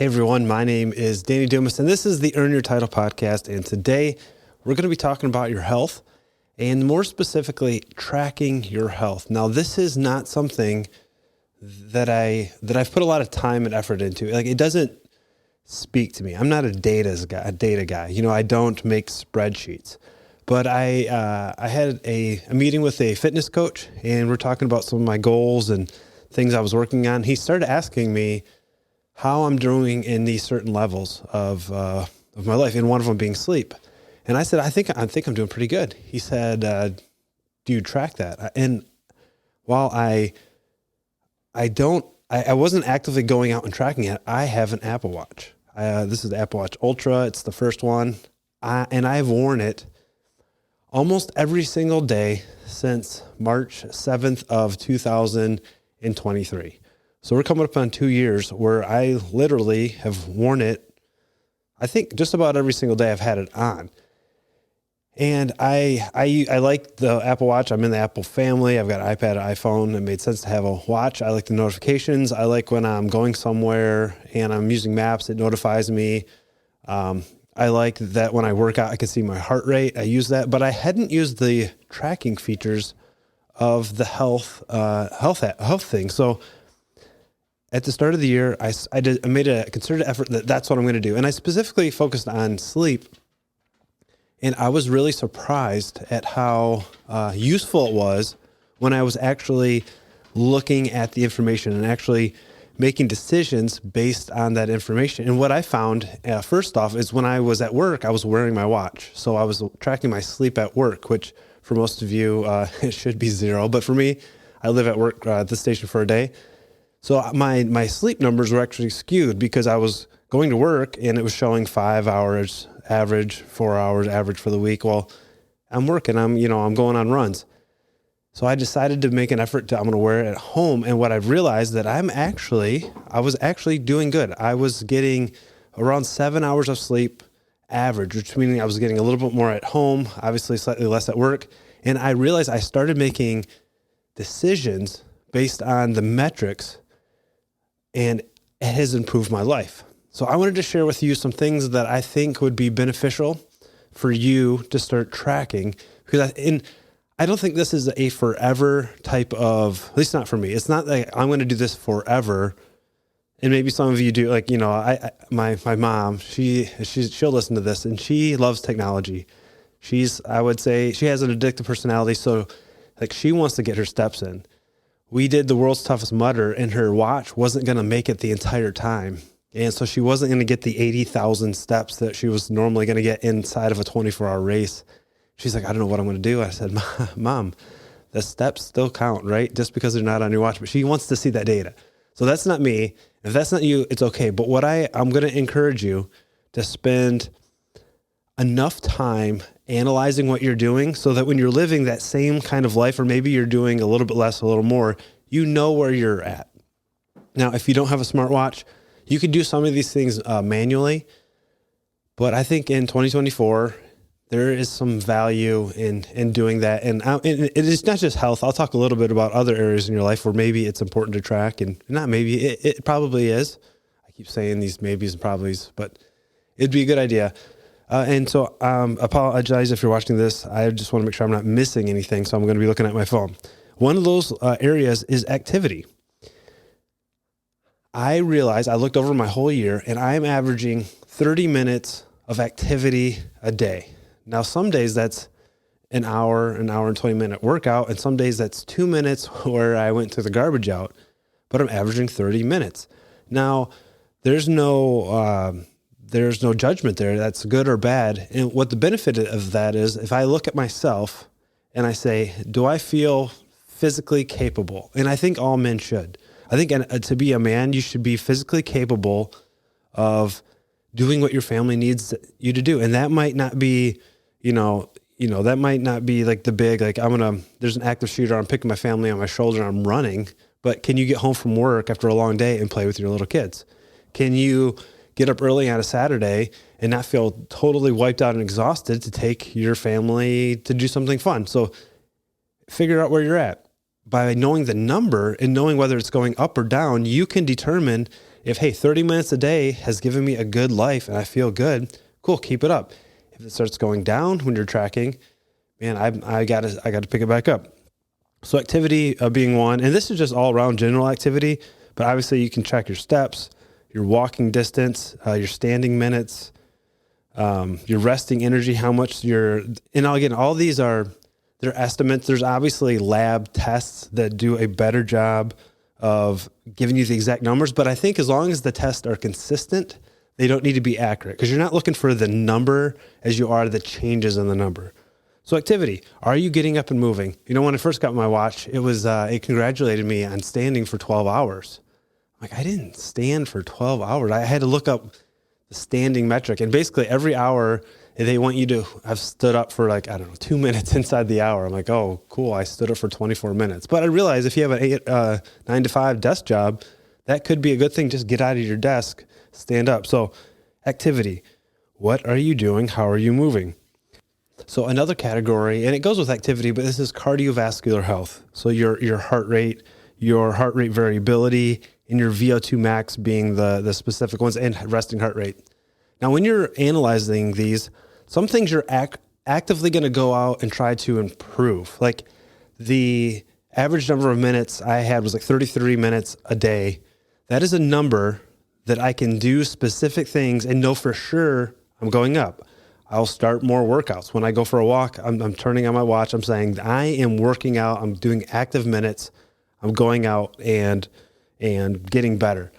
Hey everyone, my name is Danny Dumas, and this is the Earn Your Title podcast. And today we're going to be talking about your health, and more specifically, tracking your health. Now, this is not something that I've put a lot of time and effort into. Like, it doesn't speak to me. I'm not a data guy. You know, I don't make spreadsheets. But I had a meeting with a fitness coach, and we're talking about some of my goals and things I was working on. He started asking me how I'm doing in these certain levels of my life, and one of them being sleep. And I said, I think I'm doing pretty good. He said, do you track that? And while I wasn't actively going out and tracking it, I have an Apple Watch. This is the Apple Watch Ultra. It's the first one. And I've worn it almost every single day since March 7th of 2023. So we're coming up on 2 years where I literally have worn it, I think just about every single day I've had it on. And I like the Apple Watch. I'm in the Apple family. I've got an iPad, an iPhone. It made sense to have a watch. I like the notifications. I like when I'm going somewhere and I'm using maps, it notifies me. I like that when I work out, I can see my heart rate. I use that, but I hadn't used the tracking features of the health thing. So at the start of the year, I made a concerted effort that's what I'm going to do. And I specifically focused on sleep. And I was really surprised at how useful it was when I was actually looking at the information and actually making decisions based on that information. And what I found, first off, is when I was at work, I was wearing my watch. So I was tracking my sleep at work, which for most of you, it should be 0. But for me, I live at work at the station for a day. So my sleep numbers were actually skewed because I was going to work and it was showing 5 hours average, 4 hours average for the week. Well, I'm working, I'm going on runs. So I decided to make an effort I'm going to wear it at home. And what I've realized that I was actually doing good. I was getting around 7 hours of sleep average, which meaning I was getting a little bit more at home, obviously slightly less at work. And I realized I started making decisions based on the metrics, and it has improved my life. So I wanted to share with you some things that I think would be beneficial for you to start tracking, because I don't think this is a forever type of, at least not for me. It's not like I'm going to do this forever. And maybe some of you do, like, my mom, she'll listen to this, and she loves technology. I would say she has an addictive personality. So like, she wants to get her steps in. We did the world's toughest mudder, and her watch wasn't going to make it the entire time. And so she wasn't going to get the 80,000 steps that she was normally going to get inside of a 24-hour race. She's like, I don't know what I'm going to do. I said, Mom, the steps still count, right? Just because they're not on your watch. But she wants to see that data. So that's not me. If that's not you, it's okay. But what I'm going to encourage you to spend enough time analyzing what you're doing so that when you're living that same kind of life, or maybe you're doing a little bit less, a little more, you know where you're at. Now, if you don't have a smartwatch, you could do some of these things manually, but I think in 2024, there is some value in doing that. And it is not just health. I'll talk a little bit about other areas in your life where maybe it's important to track, and not maybe, it probably is. I keep saying these maybes and probablys, but it'd be a good idea. And so apologize if you're watching this. I just want to make sure I'm not missing anything, so I'm going to be looking at my phone. One of those areas is activity. I realized I looked over my whole year, and I'm averaging 30 minutes of activity a day. Now, some days that's an hour and 20-minute workout, and some days that's 2 minutes where I went to the garbage out, but I'm averaging 30 minutes. Now, there's no judgment there. That's good or bad. And what the benefit of that is, if I look at myself and I say, do I feel physically capable? And I think all men should. I think to be a man, you should be physically capable of doing what your family needs you to do. And that might not be, that might not be like the big, like there's an active shooter, I'm picking my family on my shoulder, I'm running. But can you get home from work after a long day and play with your little kids? Can you get up early on a Saturday and not feel totally wiped out and exhausted to take your family to do something fun? So figure out where you're at. By knowing the number and knowing whether it's going up or down, you can determine if, hey, 30 minutes a day has given me a good life and I feel good, cool, keep it up. If it starts going down when you're tracking, man, I got to pick it back up. So activity being one, and this is just all around general activity, but obviously you can track your steps, your walking distance, your standing minutes, your resting energy, how much and again, all these they're estimates. There's obviously lab tests that do a better job of giving you the exact numbers, but I think as long as the tests are consistent, they don't need to be accurate because you're not looking for the number as you are the changes in the number. So activity, are you getting up and moving? When I first got my watch, it congratulated me on standing for 12 hours. I'm like, I didn't stand for 12 hours. I had to look up the standing metric. And basically every hour they want you to have stood up for 2 minutes inside the hour. I'm like, oh, cool. I stood up for 24 minutes. But I realized if you have an 9 to 5 desk job, that could be a good thing. Just get out of your desk, stand up. So activity, what are you doing? How are you moving? So another category, and it goes with activity, but this is cardiovascular health. So your heart rate variability, and your VO2 max being the specific ones, and resting heart rate. Now, when you're analyzing these, some things you're actively going to go out and try to improve. Like the average number of minutes I had was 33 minutes a day. That is a number that I can do specific things and know for sure I'm going up. I'll start more workouts. When I go for a walk, I'm turning on my watch. I'm saying I am working out. I'm doing active minutes. I'm going out and getting better.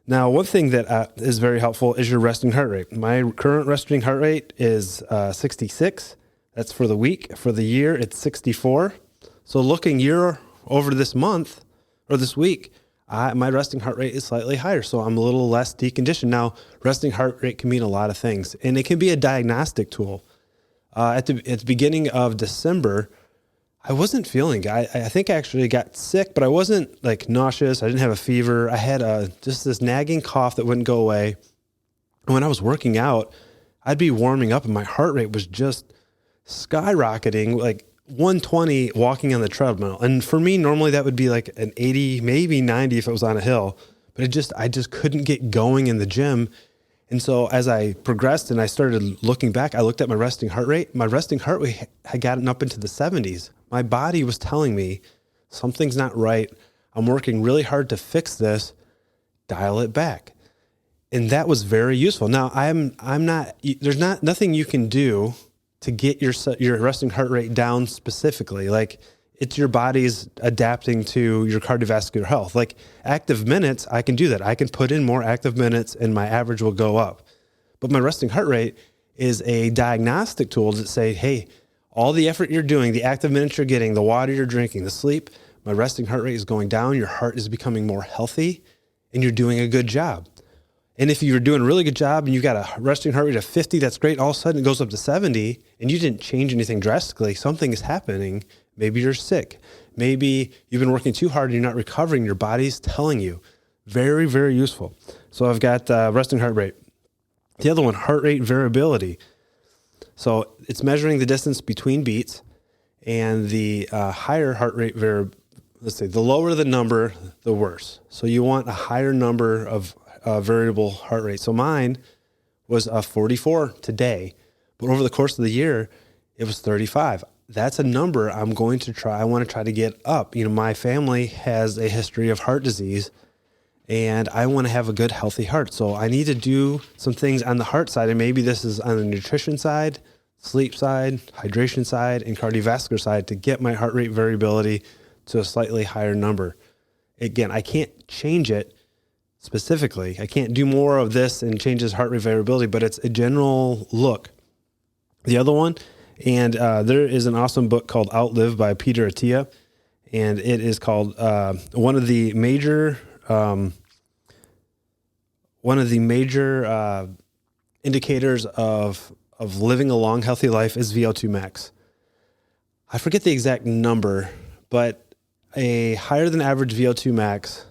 Now, one thing that is very helpful is your resting heart rate. My current resting heart rate is 66. That's for the week. For the year, it's 64. So looking year over this month or this week, my resting heart rate is slightly higher. So I'm a little less deconditioned. Now, resting heart rate can mean a lot of things, and it can be a diagnostic tool. At the beginning of December, I wasn't feeling good. I think I actually got sick, but I wasn't nauseous. I didn't have a fever. I had just this nagging cough that wouldn't go away. And when I was working out, I'd be warming up and my heart rate was just skyrocketing, 120 walking on the treadmill. And for me, normally that would be an 80, maybe 90 if it was on a hill, but I just couldn't get going in the gym. And so as I progressed and I started looking back, I looked at my resting heart rate. My resting heart rate had gotten up into the 70s. My body was telling me something's not right. I'm working really hard to fix this. Dial it back. And that was very useful. Now there's nothing you can do to get your resting heart rate down specifically. It's your body's adapting to your cardiovascular health. Active minutes, I can do that. I can put in more active minutes and my average will go up. But my resting heart rate is a diagnostic tool to say, hey, all the effort you're doing, the active minutes you're getting, the water you're drinking, the sleep, my resting heart rate is going down. Your heart is becoming more healthy and you're doing a good job. And if you're doing a really good job and you got a resting heart rate of 50, that's great. All of a sudden it goes up to 70 and you didn't change anything drastically. Something is happening. Maybe you're sick. Maybe you've been working too hard and you're not recovering. Your body's telling you. Very, very useful. So I've got resting heart rate. The other one, heart rate variability. So it's measuring the distance between beats, and the higher heart rate the lower the number, the worse. So you want a higher number of variable heart rate. So mine was 44 today, but over the course of the year, it was 35. That's a number I want to try to get up. My family has a history of heart disease, and I want to have a good, healthy heart. So I need to do some things on the heart side, and maybe this is on the nutrition side, sleep side, hydration side, and cardiovascular side to get my heart rate variability to a slightly higher number. Again, I can't change it specifically. I can't do more of this and change his heart rate variability, but it's a general look. The other one, and there is an awesome book called Outlive by Peter Attia, and it is called one of the major indicators of living a long, healthy life is VO2 max. I forget the exact number, but a higher than average VO2 max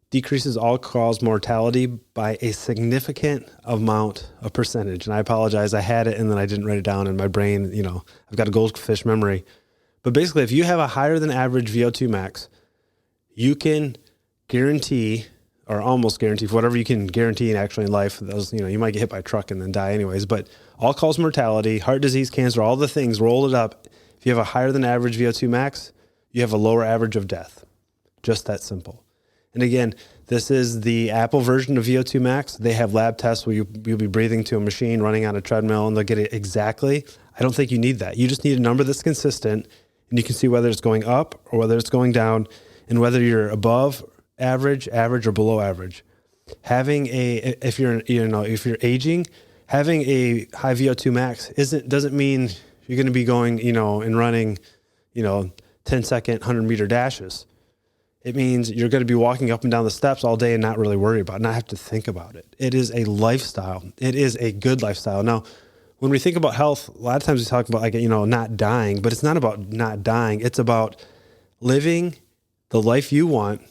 decreases all-cause mortality by a significant amount of percentage. And I apologize, I had it and then I didn't write it down in my brain. I've got a goldfish memory. But basically, if you have a higher than average VO2 max, you can guarantee or almost guaranteed, whatever you can guarantee actually in life. Those, you might get hit by a truck and then die anyways, but all-cause mortality, heart disease, cancer, all the things, roll it up. If you have a higher than average VO2 max, you have a lower average of death. Just that simple. And again, this is the Apple version of VO2 max. They have lab tests where you'll be breathing to a machine running on a treadmill and they'll get it exactly. I don't think you need that. You just need a number that's consistent, and you can see whether it's going up or whether it's going down, and whether you're above average, or below average. If you're aging, having a high VO2 max doesn't mean you're going to be going, and running, 10-second 100-meter dashes. It means you're going to be walking up and down the steps all day and not really worry about it, not have to think about it. It is a lifestyle. It is a good lifestyle. Now, when we think about health, a lot of times we talk about not dying, but it's not about not dying. It's about living the life you want,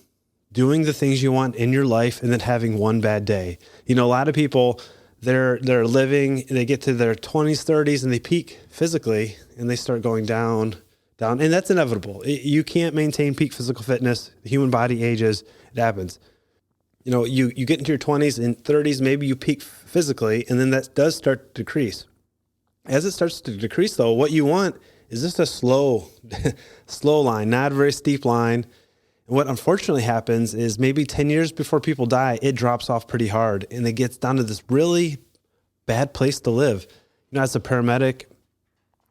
doing the things you want in your life, and then having one bad day. A lot of people, they're living, they get to their 20s, 30s, and they peak physically, and they start going down, and that's inevitable. You can't maintain peak physical fitness. The human body ages. It happens. You get into your 20s and 30s, maybe you peak physically, and then that does start to decrease. As it starts to decrease, though, what you want is just a slow line, not a very steep line. And what unfortunately happens is maybe 10 years before people die, it drops off pretty hard, and it gets down to this really bad place to live. As a paramedic,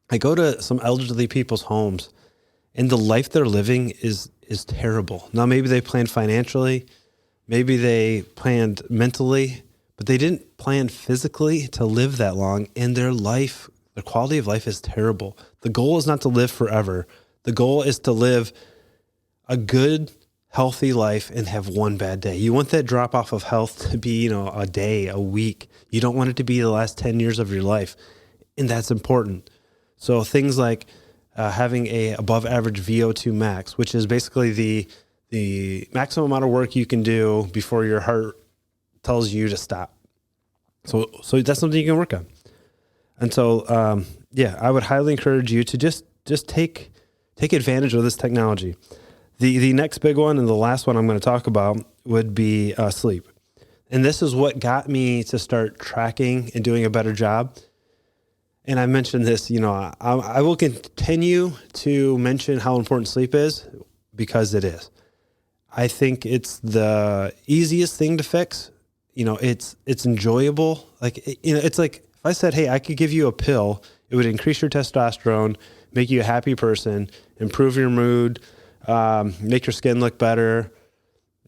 I go to some elderly people's homes, and the life they're living is terrible. Now, maybe they planned financially, maybe they planned mentally, but they didn't plan physically to live that long, and their quality of life is terrible. The goal is not to live forever. The goal is to live a good, healthy life and have one bad day. You want that drop off of health to be, a day, a week. You don't want it to be the last 10 years of your life, and that's important. So things like having a above average VO2 max, which is basically the maximum amount of work you can do before your heart tells you to stop. So that's something you can work on. And so, I would highly encourage you to just take advantage of this technology. The next big one, and the last one I'm going to talk about, would be sleep. And this is what got me to start tracking and doing a better job. And I mentioned this, I will continue to mention how important sleep is, because it is. I think it's the easiest thing to fix. It's enjoyable. It's like if I said, hey, I could give you a pill, it would increase your testosterone, make you a happy person, improve your mood, make your skin look better,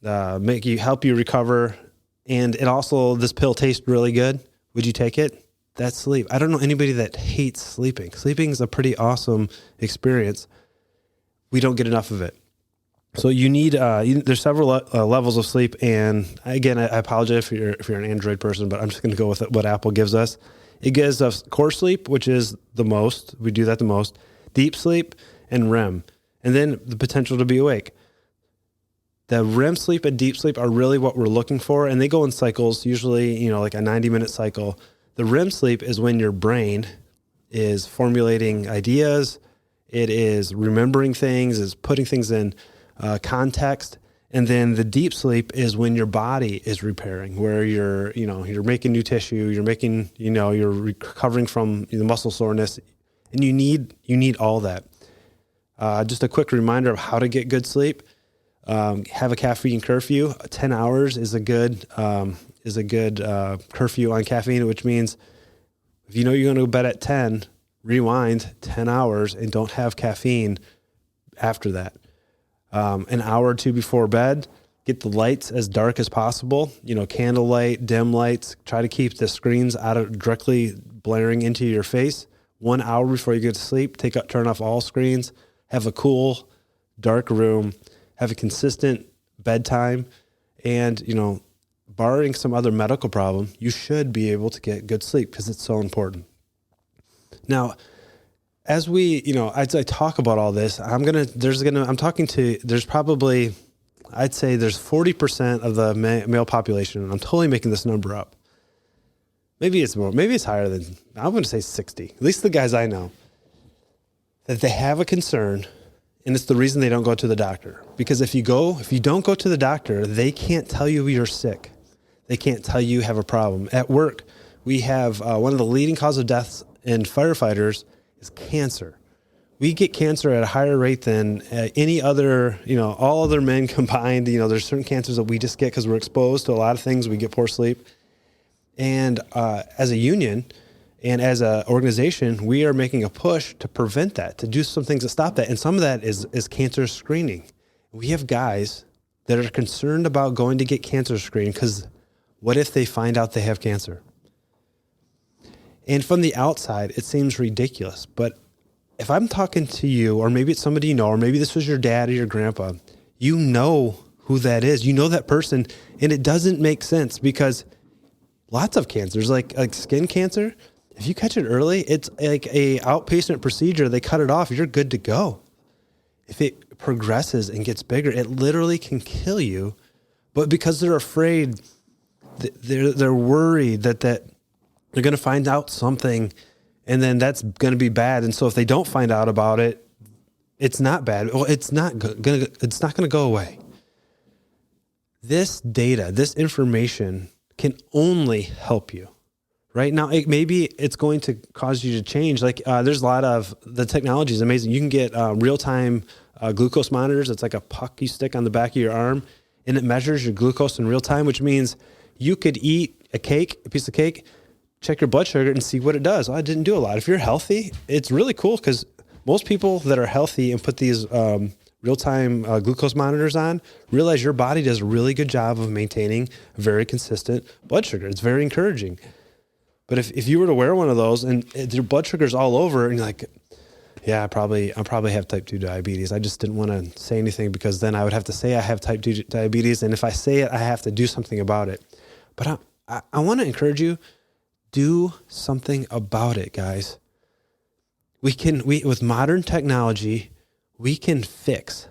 help you recover. And this pill tastes really good. Would you take it? That's sleep. I don't know anybody that hates sleeping. Sleeping is a pretty awesome experience. We don't get enough of it. So you need, there's several levels of sleep. And again, I apologize if you're an Android person, but I'm just going to go with what Apple gives us. It gives us core sleep, which is the most. We do that the most. Deep sleep and REM. And then the potential to be awake. The REM sleep and deep sleep are really what we're looking for. And they go in cycles, usually, like a 90-minute cycle. The REM sleep is when your brain is formulating ideas, it is remembering things, is putting things in context. And then the deep sleep is when your body is repairing, where you're making new tissue, you're recovering from the muscle soreness, and you need all that. Just a quick reminder of how to get good sleep. Have a caffeine curfew. 10 hours is a good curfew on caffeine, which means if you know you're going to go to bed at 10, rewind 10 hours and don't have caffeine after that. An hour or two before bed, get the lights as dark as possible, candlelight, dim lights. Try to keep the screens directly blaring into your face. 1 hour before you go to sleep, turn off all screens, have a cool, dark room, have a consistent bedtime, and, barring some other medical problem, you should be able to get good sleep because it's so important. Now, as as I talk about all this, there's probably, I'd say there's 40% of the male population, and I'm totally making this number up. Maybe it's more, maybe it's higher than, I'm going to say 60, at least the guys I know, that they have a concern And it's the reason they don't go to the doctor. Because if you don't go to the doctor, they can't tell you you're sick. They can't tell you have a problem. At work, we have one of the leading causes of deaths in firefighters is cancer. We get cancer at a higher rate than any other, all other men combined. There's certain cancers that we just get because we're exposed to a lot of things. We get poor sleep. And as a union and as an organization, we are making a push to prevent that, to do some things to stop that. And some of that is cancer screening. We have guys that are concerned about going to get cancer screened because what if they find out they have cancer? And from the outside, it seems ridiculous. But if I'm talking to you, or maybe it's somebody you know, or maybe this was your dad or your grandpa, you know who that is. You know that person, and it doesn't make sense because lots of cancers, like skin cancer, if you catch it early, it's like a outpatient procedure. They cut it off. You're good to go. If it progresses and gets bigger, it literally can kill you. But because they're afraid, they're worried that they're going to find out something, and then that's going to be bad. And so if they don't find out about it, it's not bad. Well, it's not going to go away. This data, this information can only help you. Right now, maybe it's going to cause you to change. Like there's a lot of the technology is amazing. You can get real-time glucose monitors. It's like a puck you stick on the back of your arm, and it measures your glucose in real time, which means you could eat a piece of cake, check your blood sugar, and see what it does. Well, it didn't do a lot. If you're healthy, it's really cool because most people that are healthy and put these real-time glucose monitors on realize your body does a really good job of maintaining a very consistent blood sugar. It's very encouraging. But if you were to wear one of those and your blood sugar's all over and you're like, yeah, I probably have type 2 diabetes. I just didn't want to say anything because then I would have to say I have type 2 diabetes. And if I say it, I have to do something about it. But I want to encourage you, do something about it, guys. With modern technology, we can fix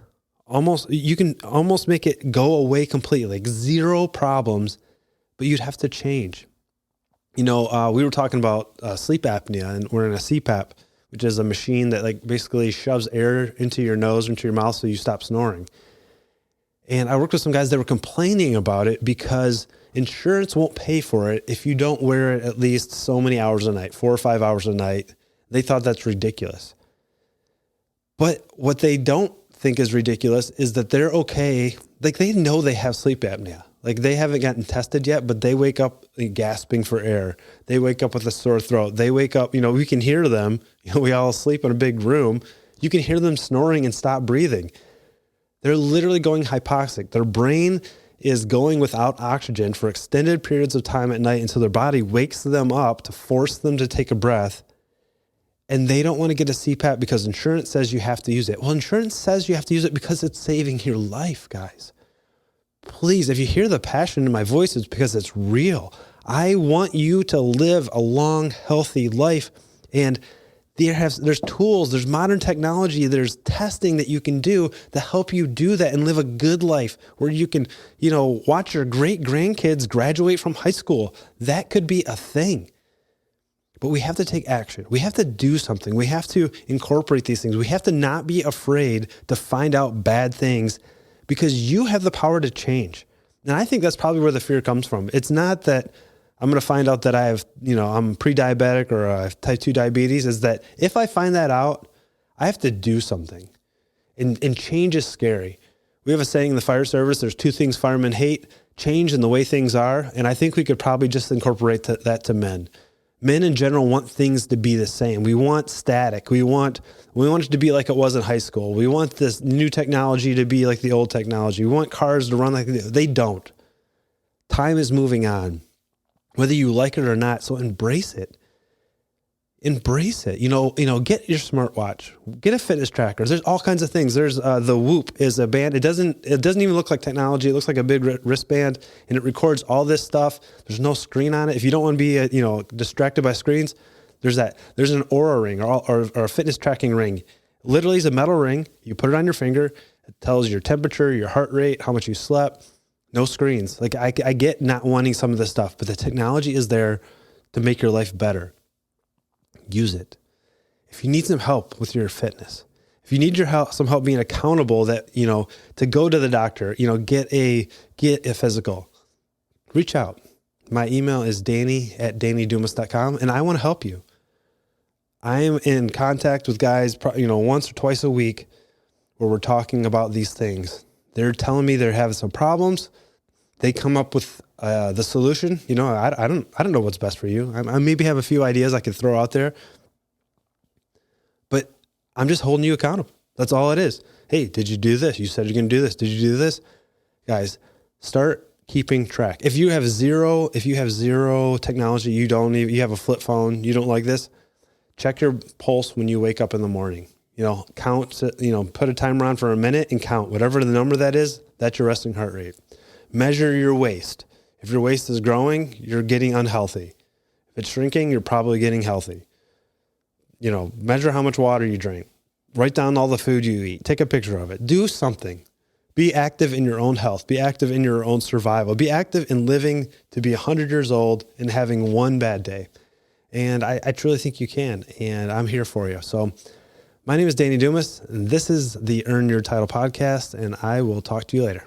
you can almost make it go away completely, like zero problems, but you'd have to change. We were talking about sleep apnea, and we're in a CPAP, which is a machine that basically shoves air into your nose, into your mouth, so you stop snoring. And I worked with some guys that were complaining about it because insurance won't pay for it if you don't wear it at least so many hours a night, 4 or 5 hours a night. They thought that's ridiculous. But what they don't think is ridiculous is that they're okay. They know they have sleep apnea. They haven't gotten tested yet, but they wake up gasping for air. They wake up with a sore throat. They wake up, we can hear them. We all sleep in a big room. You can hear them snoring and stop breathing. They're literally going hypoxic. Their brain is going without oxygen for extended periods of time at night until their body wakes them up to force them to take a breath. And they don't want to get a CPAP because insurance says you have to use it. Well, insurance says you have to use it because it's saving your life, guys. Please, if you hear the passion in my voice, it's because it's real. I want you to live a long, healthy life. And there's tools, there's modern technology, there's testing that you can do to help you do that and live a good life where you can, watch your great grandkids graduate from high school. That could be a thing. But we have to take action. We have to do something. We have to incorporate these things. We have to not be afraid to find out bad things because you have the power to change. And I think that's probably where the fear comes from. It's not that I'm going to find out that I have, I'm pre-diabetic or I have type 2 diabetes. Is that if I find that out, I have to do something. And change is scary. We have a saying in the fire service, there's 2 things firemen hate, change and the way things are. And I think we could probably just incorporate that to men. Men in general want things to be the same. We want static. We want it to be like it was in high school. We want this new technology to be like the old technology. We want cars to run like they don't. Time is moving on, whether you like it or not. So embrace it. Embrace it. Get your smartwatch. Get a fitness tracker. There's all kinds of things. There's the Whoop is a band. It doesn't even look like technology. It looks like a big wristband, and it records all this stuff. There's no screen on it. If you don't want to be distracted by screens, there's that. There's an Oura ring or a fitness tracking ring. Literally, it's a metal ring. You put it on your finger. It tells your temperature, your heart rate, how much you slept. No screens. I get not wanting some of this stuff, but the technology is there to make your life better. Use it. If you need some help with your fitness, If you need your help, some help being accountable, that, to go to the doctor, get a physical, reach out. My email is danny@dannydumas.com, and I want to help you. I am in contact with guys, once or twice a week where we're talking about these things. They're telling me they're having some problems. They come up with the solution. I don't know what's best for you. I maybe have a few ideas I could throw out there, but I'm just holding you accountable. That's all it is. Hey, did you do this? You said you're going to do this. Did you do this? Guys, start keeping track. If you have zero technology, you have a flip phone, you don't like this, check your pulse when you wake up in the morning. Count, put a timer on for a minute and count whatever the number that is, that's your resting heart rate. Measure your waist. If your waist is growing, you're getting unhealthy. If it's shrinking, you're probably getting healthy. Measure how much water you drink. Write down all the food you eat. Take a picture of it. Do something. Be active in your own health. Be active in your own survival. Be active in living to be 100 years old and having one bad day. And I truly think you can. And I'm here for you. So my name is Danny Dumas, and this is the Earn Your Title podcast, and I will talk to you later.